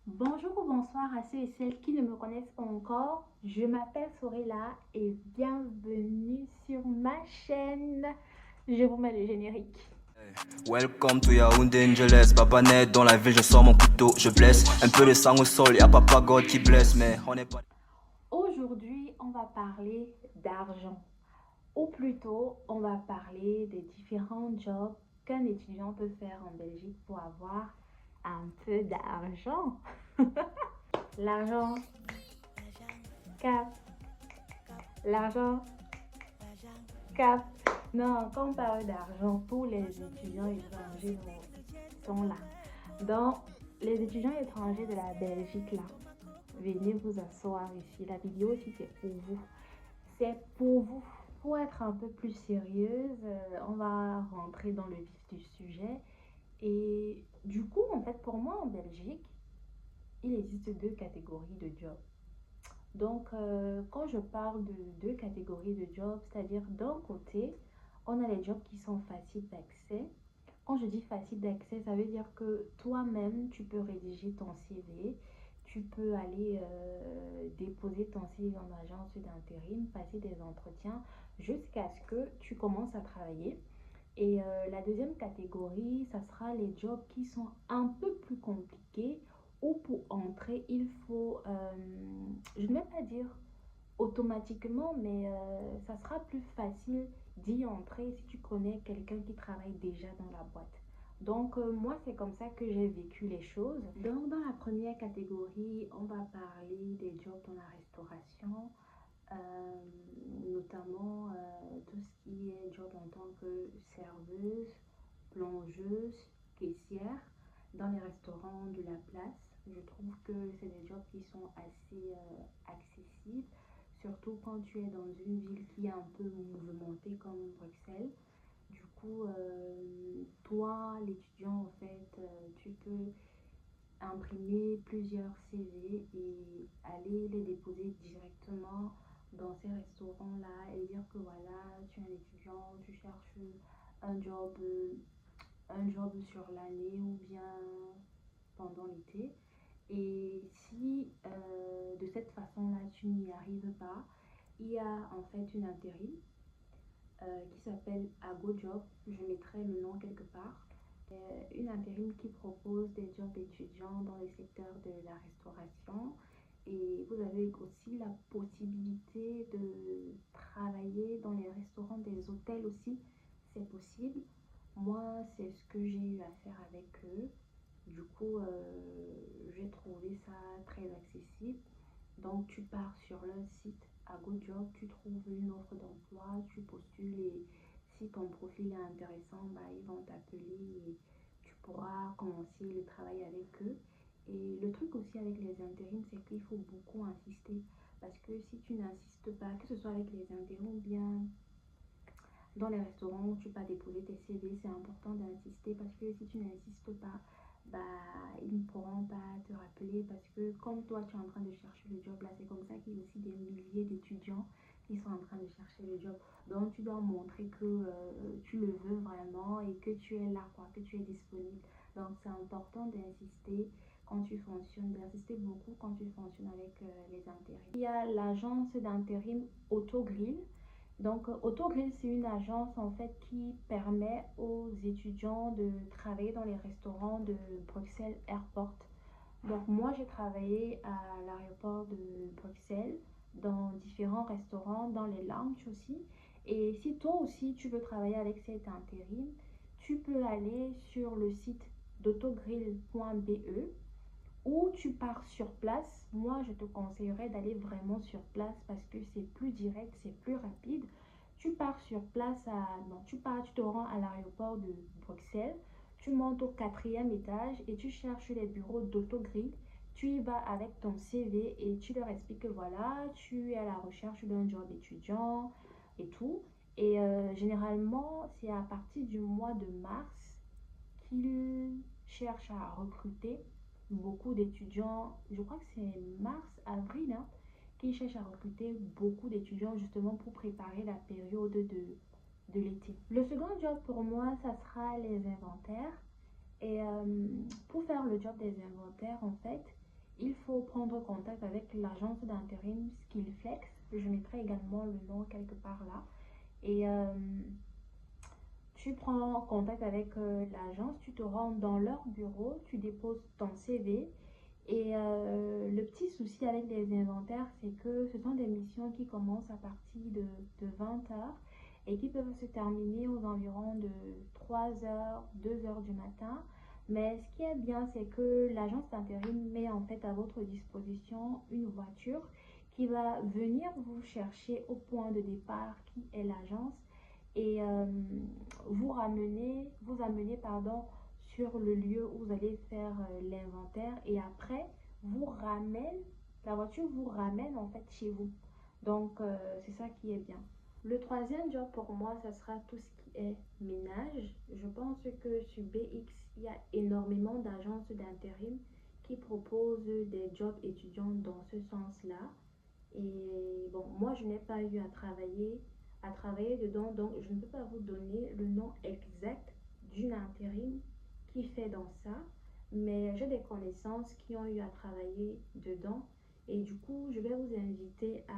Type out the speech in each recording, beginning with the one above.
Bonjour ou bonsoir à ceux et celles qui ne me connaissent pas encore. Je m'appelle Sorella et bienvenue sur ma chaîne. Je vous mets le générique. Welcome to Yaoundé Angeles, Papa net dans la ville, je sors mon couteau, je blesse. Un peu de sang au sol, y'a Papa God qui blesse, mais on n'est pas. Aujourd'hui, on va parler d'argent. Ou plutôt, on va parler des différents jobs qu'un étudiant peut faire en Belgique pour avoir un peu d'argent. L'argent, cap, l'argent, cap. Non, quand on parle d'argent, tous les étudiants étrangers sont là. Donc, les étudiants étrangers de la Belgique, là, venez vous asseoir ici. La vidéo aussi, c'est pour vous. C'est pour vous. Pour être un peu plus sérieuse, on va rentrer dans le vif du sujet. Et du coup, en fait, pour moi, en Belgique, il existe deux catégories de jobs. Donc, quand je parle de deux catégories de jobs, c'est-à-dire d'un côté, on a les jobs qui sont faciles d'accès. Quand je dis facile d'accès, ça veut dire que toi-même, tu peux rédiger ton CV, tu peux aller déposer ton CV en agence d'intérim, passer des entretiens jusqu'à ce que tu commences à travailler. Et la deuxième catégorie, ça sera les jobs qui sont un peu plus compliqués où pour entrer, il faut, je ne vais pas dire automatiquement, mais ça sera plus facile d'y entrer si tu connais quelqu'un qui travaille déjà dans la boîte. Donc, moi, c'est comme ça que j'ai vécu les choses. Donc, dans la première catégorie, on va parler des jobs dans la restauration, notamment tout ce qui est job en tant que serveuse, plongeuse, caissière dans les restaurants de la place. Je trouve que c'est des jobs qui sont assez accessibles, surtout quand tu es dans une ville qui est un peu mouvementée comme Bruxelles. Du coup, toi, l'étudiant, en fait, tu peux imprimer plusieurs CV et aller les déposer directement dans ces restaurants-là et dire que voilà, tu es un étudiant, tu cherches un job, un job sur l'année ou bien pendant l'été. Et si de cette façon-là, tu n'y arrives pas, il y a en fait une intérim qui s'appelle AgoJob. Je mettrai le nom quelque part. Une intérim qui propose des jobs étudiants dans le secteur de la restauration. Et vous avez aussi la possibilité de travailler dans les restaurants des hôtels aussi. C'est possible. Moi, c'est ce que j'ai eu à faire avec eux. Du coup, j'ai trouvé ça très accessible. Donc, tu pars sur leur site à GoJob, tu trouves une offre d'emploi, tu postules et si ton profil est intéressant, bah, ils vont t'appeler et tu pourras commencer le travail avec eux. Et le truc aussi avec les intérims, c'est qu'il faut beaucoup insister parce que si tu n'insistes pas, que ce soit avec les intérims ou bien dans les restaurants où tu vas déposer tes CV, c'est important d'insister parce que si tu n'insistes pas, bah, ils ne pourront pas te rappeler parce que comme toi tu es en train de chercher le job là, c'est comme ça qu'il y a aussi des milliers d'étudiants qui sont en train de chercher le job. Donc tu dois montrer que tu le veux vraiment et que tu es là, quoi, que tu es disponible. Donc c'est important d'insister quand tu fonctionnes, d'insister beaucoup quand tu fonctionnes avec les intérims. Il y a l'agence d'intérim Autogrill. Donc, Autogrill, c'est une agence en fait qui permet aux étudiants de travailler dans les restaurants de Bruxelles Airport. Donc, moi, j'ai travaillé à l'aéroport de Bruxelles, dans différents restaurants, dans les lounges aussi. Et si toi aussi, tu veux travailler avec cet intérim, tu peux aller sur le site d'autogrill.be ou tu pars sur place. Moi, je te conseillerais d'aller vraiment sur place parce que c'est plus direct, c'est plus rapide. Tu pars sur place non, tu te rends à l'aéroport de Bruxelles, tu montes au quatrième étage et tu cherches les bureaux d'Autogrill. Tu y vas avec ton CV et tu leur expliques que voilà, tu es à la recherche d'un job étudiant et tout. Et généralement, c'est à partir du mois de mars qu'ils cherchent à recruter beaucoup d'étudiants. Je crois que c'est mars, avril, hein, qui cherchent à recruter beaucoup d'étudiants justement pour préparer la période de l'été. Le second job pour moi, ça sera les inventaires. Et pour faire le job des inventaires, en fait, il faut prendre contact avec l'agence d'intérim Skillflex. Je mettrai également le nom quelque part là. Et tu prends contact avec l'agence, tu te rends dans leur bureau, tu déposes ton CV. Et le petit souci avec les inventaires, c'est que ce sont des missions qui commencent à partir de 20 heures et qui peuvent se terminer aux environs de 3 heures, 2 heures du matin. Mais ce qui est bien, c'est que l'agence d'intérim met en fait à votre disposition une voiture qui va venir vous chercher au point de départ qui est l'agence et vous amener pardon, sur le lieu où vous allez faire l'inventaire et après la voiture vous ramène en fait chez vous. Donc c'est ça qui est bien. Le troisième job pour moi, ça sera tout ce qui est ménage. Je pense que sur BX, il y a énormément d'agences d'intérim qui proposent des jobs étudiants dans ce sens-là. Et bon, moi, je n'ai pas eu à travailler dedans, donc je ne peux pas vous donner le nom exact d'une intérim qui fait dans ça, mais j'ai des connaissances qui ont eu à travailler dedans. Et du coup, je vais vous inviter à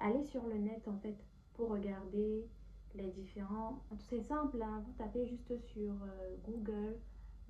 aller sur le net en fait pour regarder les différents. C'est simple, hein, vous tapez juste sur Google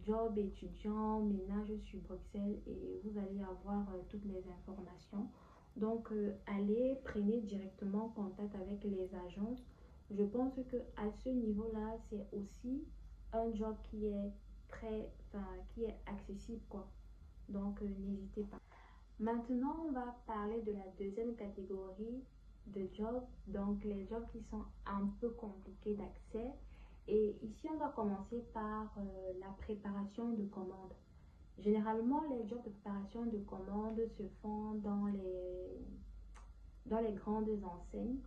job étudiant ménage sur Bruxelles et vous allez avoir toutes les informations. Donc allez, prenez directement contact avec les agences. Je pense que à ce niveau-là, c'est aussi un job qui est qui est accessible quoi. Donc n'hésitez pas. Maintenant, on va parler de la deuxième catégorie de jobs, donc les jobs qui sont un peu compliqués d'accès. Et ici, on va commencer par la préparation de commandes. Généralement, les jobs de préparation de commandes se font dans les grandes enseignes.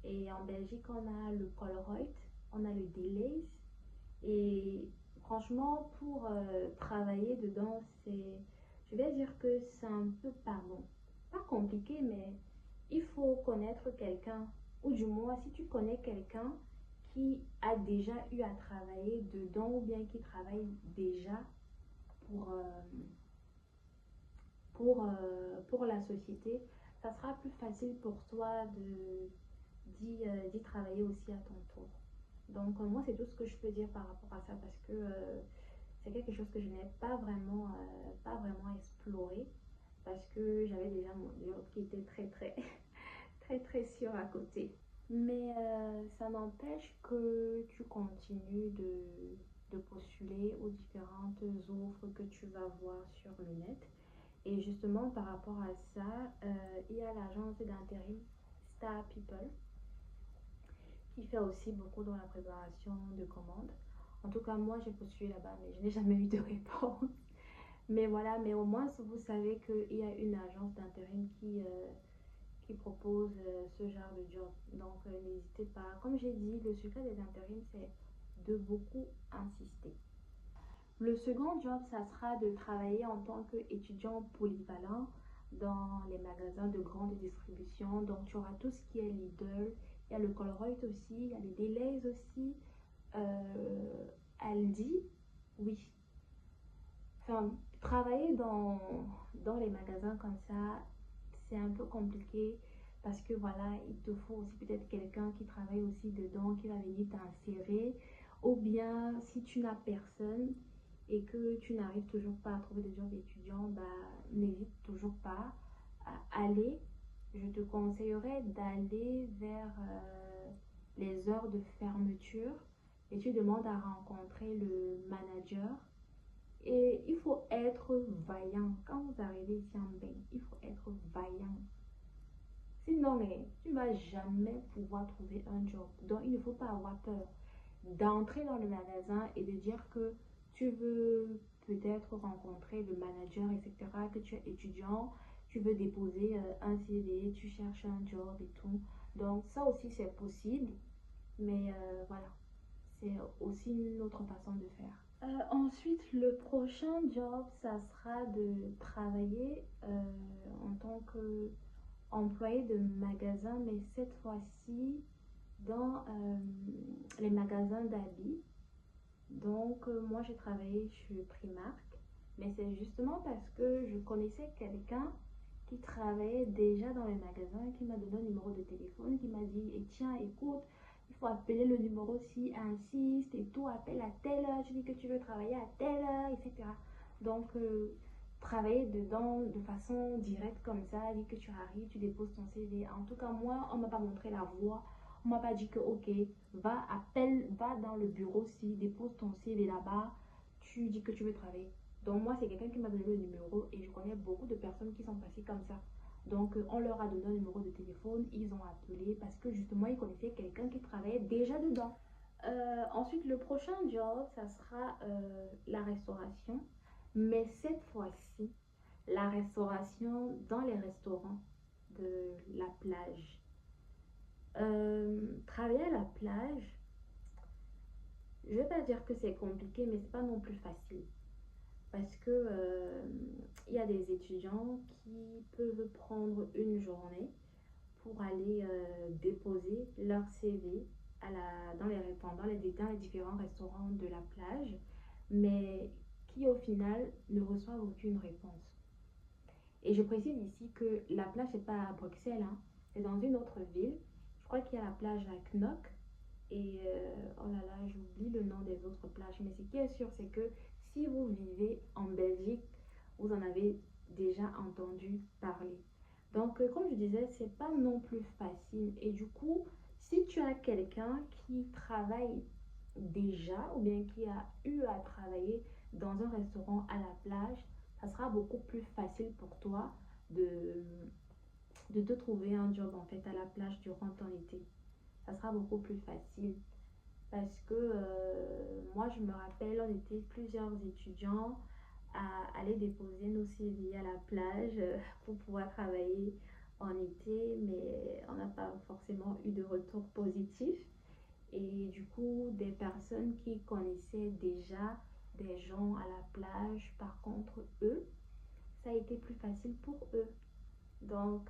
Et en Belgique, on a le Colruyt, on a le Delays. Et franchement, pour travailler dedans, je vais dire que c'est un peu pas compliqué, mais il faut connaître quelqu'un, ou du moins si tu connais quelqu'un qui a déjà eu à travailler dedans ou bien qui travaille déjà pour, pour la société, ça sera plus facile pour toi d'y travailler aussi à ton tour. Donc moi c'est tout ce que je peux dire par rapport à ça parce que c'est quelque chose que je n'ai pas vraiment exploré parce que j'avais déjà mon job qui était très sûr à côté. Mais ça n'empêche que tu continues de postuler aux différentes offres que tu vas voir sur le net. Et justement par rapport à ça, il y a l'agence d'intérim Star People qui fait aussi beaucoup dans la préparation de commandes. En tout cas, moi, j'ai postulé là-bas, mais je n'ai jamais eu de réponse. Mais voilà, mais au moins, vous savez qu'il y a une agence d'intérim qui propose ce genre de job. Donc, n'hésitez pas. Comme j'ai dit, le secret des intérims, c'est de beaucoup insister. Le second job, ça sera de travailler en tant qu'étudiant polyvalent dans les magasins de grande distribution. Donc, tu auras tout ce qui est Lidl, il y a le Colruyt aussi, il y a les Delays aussi, Aldi, oui. Enfin, travailler dans les magasins comme ça, c'est un peu compliqué parce que voilà, il te faut aussi peut-être quelqu'un qui travaille aussi dedans, qui va venir t'insérer. Ou bien, si tu n'as personne et que tu n'arrives toujours pas à trouver de job étudiant, bah, n'hésite toujours pas à aller. Je te conseillerais d'aller vers les heures de fermeture et tu demandes à rencontrer le manager. Et il faut être vaillant. Quand vous arrivez ici en Belgique, il faut être vaillant. Sinon, mais tu ne vas jamais pouvoir trouver un job. Donc, il ne faut pas avoir peur d'entrer dans le magasin et de dire que tu veux peut-être rencontrer le manager, etc., que tu es étudiant, tu veux déposer un CV, tu cherches un job et tout. Donc, ça aussi, c'est possible. Mais voilà, c'est aussi une autre façon de faire. Ensuite, le prochain job, ça sera de travailler en tant qu'employé de magasin, mais cette fois-ci dans les magasins d'habits. Donc, moi, j'ai travaillé chez Primark Mais c'est justement parce que je connaissais quelqu'un qui travaillait déjà dans les magasins, qui m'a donné un numéro de téléphone, qui m'a dit, et tiens, écoute, il faut appeler le numéro si insiste et tout, appelle à telle heure, tu dis que tu veux travailler à telle heure, etc. Donc, travailler dedans de façon directe comme ça, dit que tu arrives, tu déposes ton CV. En tout cas, moi, on m'a pas montré la voie. On m'a pas dit que, ok, va dans le bureau si, dépose ton CV là-bas, tu dis que tu veux travailler. Donc moi, c'est quelqu'un qui m'a donné le numéro et je connais beaucoup de personnes qui sont passées comme ça. Donc on leur a donné un numéro de téléphone, ils ont appelé parce que justement, ils connaissaient quelqu'un qui travaillait déjà dedans. Ensuite, le prochain job, ça sera la restauration. Mais cette fois-ci, la restauration dans les restaurants de la plage. Travailler à la plage, je vais pas dire que c'est compliqué, mais c'est pas non plus facile. Parce que il y a des étudiants qui peuvent prendre une journée pour aller déposer leur CV dans les différents restaurants de la plage, mais qui au final ne reçoivent aucune réponse. Et je précise ici que la plage n'est pas à Bruxelles, hein, c'est dans une autre ville. Je crois qu'il y a la plage à Knock. Et oh là là, j'oublie le nom des autres plages. Mais ce qui est sûr, c'est que si vous vivez en Belgique, vous en avez déjà entendu parler. Donc, comme je disais, c'est pas non plus facile. Et du coup, si tu as quelqu'un qui travaille déjà ou bien qui a eu à travailler dans un restaurant à la plage, ça sera beaucoup plus facile pour toi de, de te trouver un job en fait à la plage durant ton été. Ça sera beaucoup plus facile parce que moi je me rappelle, on était plusieurs étudiants à aller déposer nos CV à la plage pour pouvoir travailler en été, mais on n'a pas forcément eu de retour positif. Et du coup, des personnes qui connaissaient déjà des gens à la plage, par contre, eux, ça a été plus facile pour eux. Donc,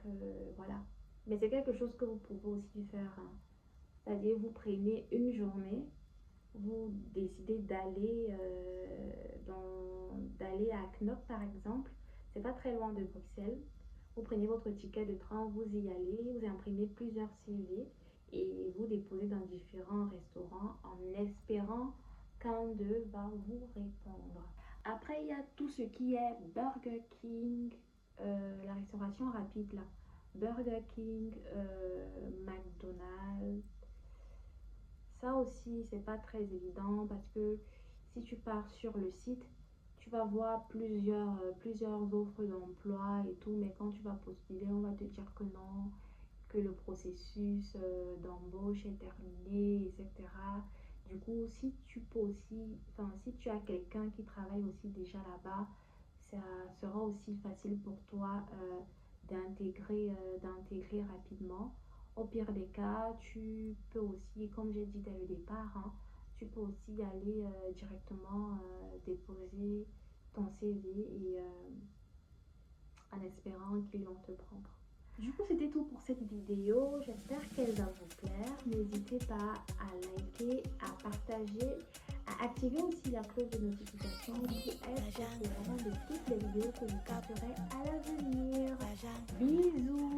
voilà. Mais c'est quelque chose que vous pouvez aussi faire, hein. C'est-à-dire, vous prenez une journée, vous décidez d'aller à Knock par exemple, c'est pas très loin de Bruxelles. Vous prenez votre ticket de train, vous y allez, vous imprimez plusieurs CV et vous déposez dans différents restaurants en espérant qu'un d'eux va vous répondre. Après, il y a tout ce qui est Burger King, la restauration rapide là. Burger King, McDonald's, ça aussi, c'est pas très évident parce que si tu pars sur le site, tu vas voir plusieurs offres d'emploi et tout, mais quand tu vas postuler, on va te dire que non, que le processus d'embauche est terminé, etc. Du coup, si tu peux aussi, enfin, si tu as quelqu'un qui travaille aussi déjà là-bas, ça sera aussi facile pour toi d'intégrer rapidement. Au pire des cas, tu peux aussi, comme j'ai dit dès le départ, hein, tu peux aussi aller directement déposer ton CV et en espérant qu'ils vont te prendre. Du coup, c'était tout pour cette vidéo. J'espère qu'elle va vous plaire. N'hésitez pas à liker, à partager, à activer aussi la cloche de notification pour être au courant de toutes les vidéos que je ferai à l'avenir. Bisous!